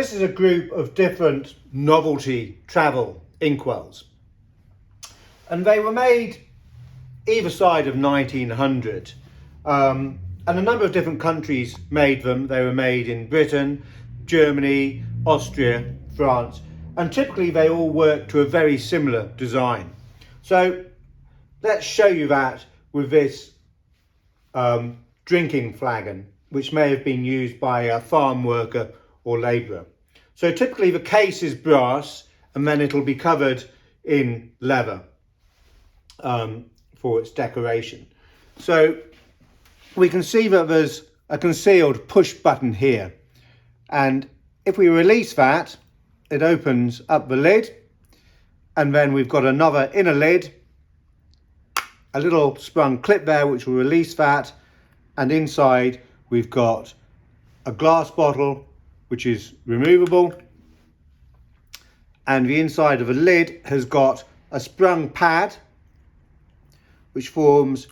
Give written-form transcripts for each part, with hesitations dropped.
This is a group of different novelty travel inkwells, and they were made either side of 1900, and a number of different countries made them. They were made in Britain, Germany, Austria, France, and typically they all work to a very similar design. So let's show you that with this drinking flagon, which may have been used by a farm worker or labourer. So typically the case is brass, and then it'll be covered in leather for its decoration. So we can see that there's a concealed push button here, and if we release that, it opens up the lid, and then we've got another inner lid, a little sprung clip there which will release that, and inside we've got a glass bottle which is removable, and the inside of the lid has got a sprung pad which forms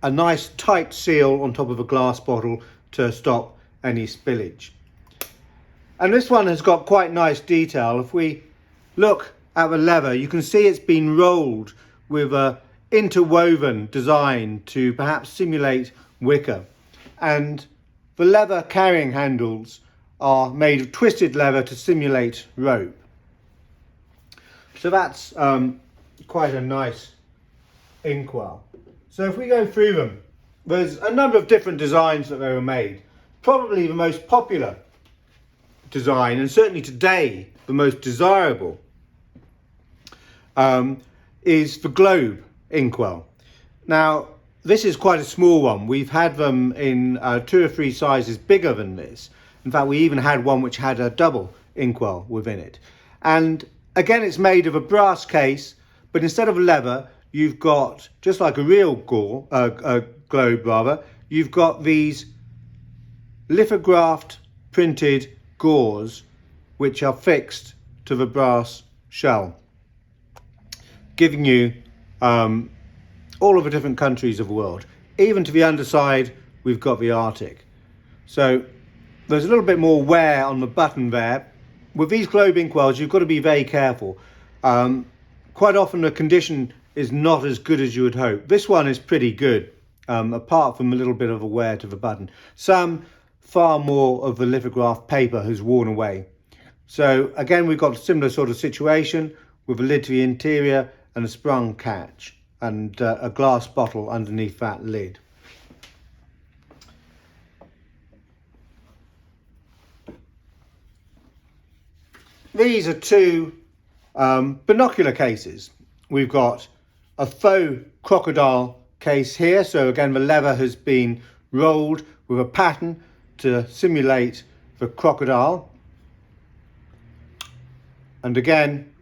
a nice tight seal on top of a glass bottle to stop any spillage. And this one has got quite nice detail. If we look at the leather, you can see it's been rolled with a interwoven design to perhaps simulate wicker, and the leather carrying handles are made of twisted leather to simulate rope. So that's quite a nice inkwell. So if we go through them, there's a number of different designs that they were made. Probably the most popular design, and certainly today the most desirable, is the globe inkwell. Now this is quite a small one. We've had them in 2 or 3 sizes bigger than this. In fact, we even had one which had a double inkwell within it. And again, it's made of a brass case, but instead of leather, you've got, just like a real globe rather, you've got these lithographed printed gauze which are fixed to the brass shell, giving you all of the different countries of the world. Even to the underside, we've got the Arctic. So there's a little bit more wear on the button there. With these globe inkwells, you've got to be very careful. Quite often the condition is not as good as you would hope. This one is pretty good, apart from a little bit of a wear to the button. Far more of the lithographed paper has worn away. So again, we've got a similar sort of situation with a lid to the interior and a sprung catch, and a glass bottle underneath that lid. These are 2 binocular cases. We've got a faux crocodile case here. So again, the leather has been rolled with a pattern to simulate the crocodile. And again,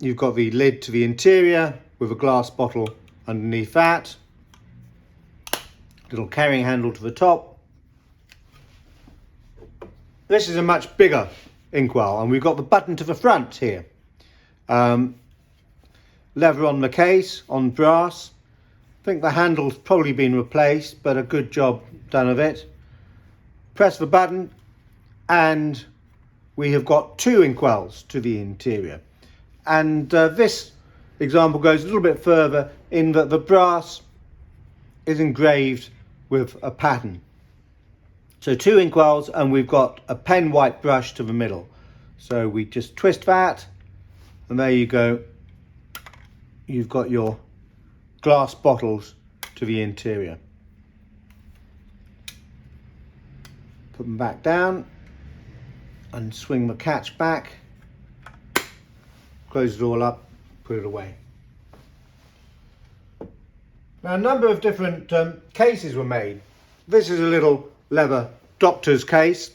you've got the lid to the interior with a glass bottle underneath that. Little carrying handle to the top. This is a much bigger inkwell, and we've got the button to the front here. Leather on the case, on brass. I think the handle's probably been replaced, but a good job done of it. Press the button, and we have got 2 inkwells to the interior. And this example goes a little bit further in that the brass is engraved with a pattern. So 2 inkwells, and we've got a pen white brush to the middle. So we just twist that, and there you go. You've got your glass bottles to the interior. Put them back down and swing the catch back. Close it all up, put it away. Now a number of different cases were made. This is a little leather doctor's case.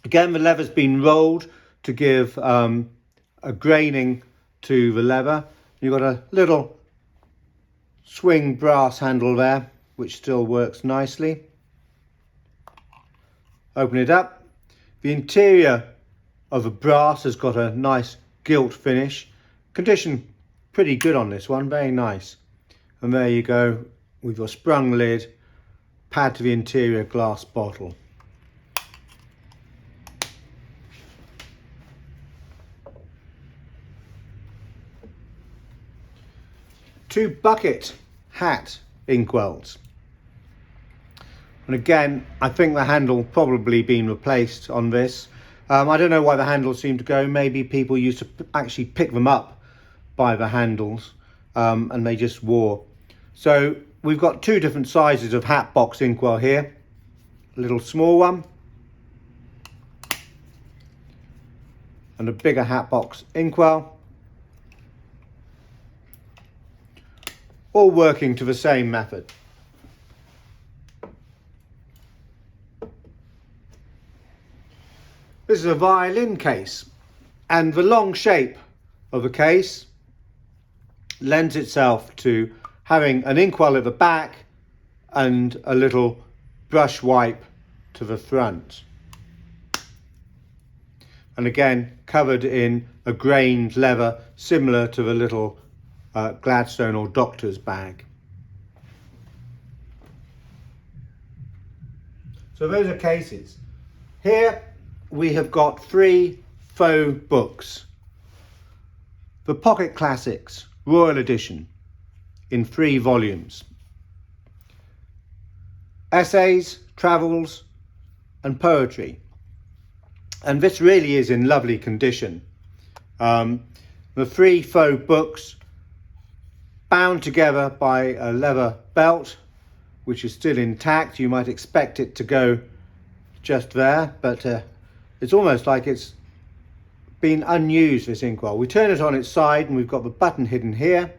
Again, the leather's been rolled to give a graining to the leather. You've got a little swing brass handle there, which still works nicely. Open it up. The interior of the brass has got a nice gilt finish. Condition pretty good on this one, very nice. And there you go with your sprung lid, pad to the interior glass bottle. two bucket hat inkwells. And again, I think the handle probably been replaced on this. I don't know why the handles seem to go. Maybe people used to actually pick them up by the handles and they just wore. So we've got two different sizes of hat box inkwell here. A little small one and a bigger hat box inkwell. All working to the same method. This is a violin case, and the long shape of the case lends itself to having an inkwell at the back and a little brush wipe to the front. And again, covered in a grained leather similar to the little Gladstone or doctor's bag. So those are cases. Here we have got 3 faux books. The Pocket Classics Royal Edition in 3 volumes. Essays, travels and poetry. And this really is in lovely condition. The 3 faux books bound together by a leather belt, which is still intact. You might expect it to go just there, but it's almost like it's been unused, this inkwell. We turn it on its side and we've got the button hidden here.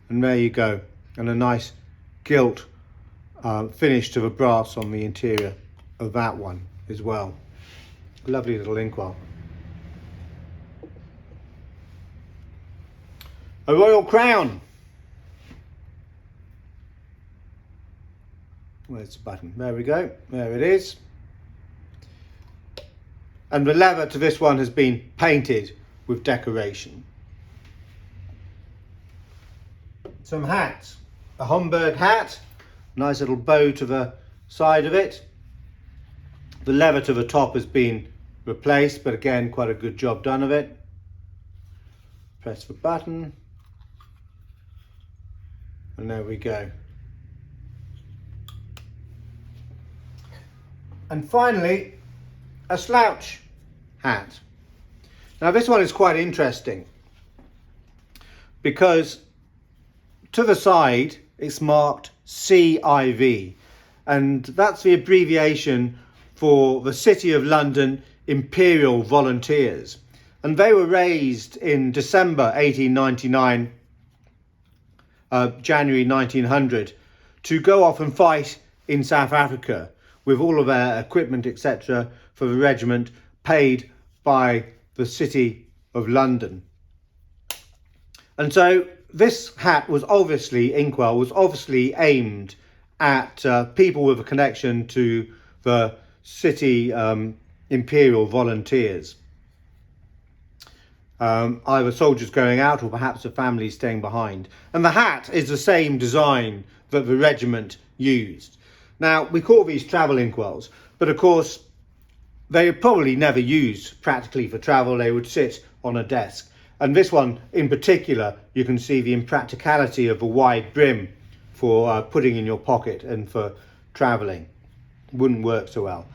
And there you go. And a nice gilt finish to the brass on the interior of that one as well. Lovely little inkwell. A royal crown. Where's the button? There we go. There it is. And the leather to this one has been painted with decoration. Some hats. A Hamburg hat. Nice little bow to the side of it. The leather to the top has been replaced, but again, quite a good job done of it. Press the button. And there we go. And finally, a slouch hat. Now this one is quite interesting because to the side it's marked CIV, and that's the abbreviation for the City of London Imperial Volunteers, and they were raised in December 1899, January 1900 to go off and fight in South Africa with all of their equipment, etc., for the regiment, paid by the City of London. And so this hat was obviously, inkwell was obviously aimed at people with a connection to the City Imperial Volunteers. Either soldiers going out or perhaps a family staying behind. And the hat is the same design that the regiment used. Now, we call these travel inkwells, but of course, they are probably never used practically for travel. They would sit on a desk. And this one in particular, you can see the impracticality of a wide brim for putting in your pocket and for travelling. Wouldn't work so well.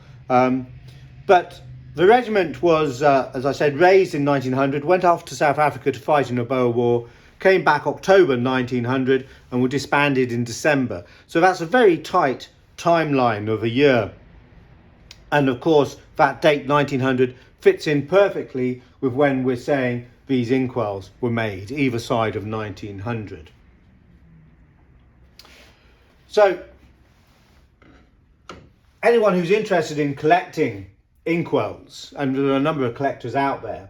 But the regiment was, as I said, raised in 1900, went off to South Africa to fight in the Boer War, came back October 1900 and were disbanded in December. So that's a very tight timeline of a year. And of course, that date 1900 fits in perfectly with when we're saying these inkwells were made, either side of 1900. So, anyone who's interested in collecting inkwells, and there are a number of collectors out there,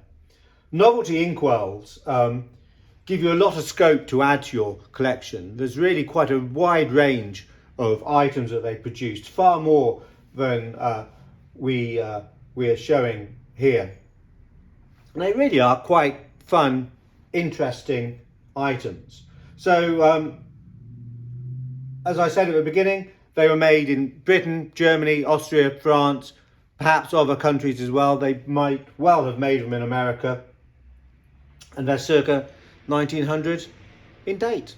Novelty inkwells give you a lot of scope to add to your collection. There's really quite a wide range of items that they produced, far more than we are showing here. And they really are quite fun, interesting items. So, as I said at the beginning, they were made in Britain, Germany, Austria, France, perhaps other countries as well. They might well have made them in America. And they're circa 1900 in date.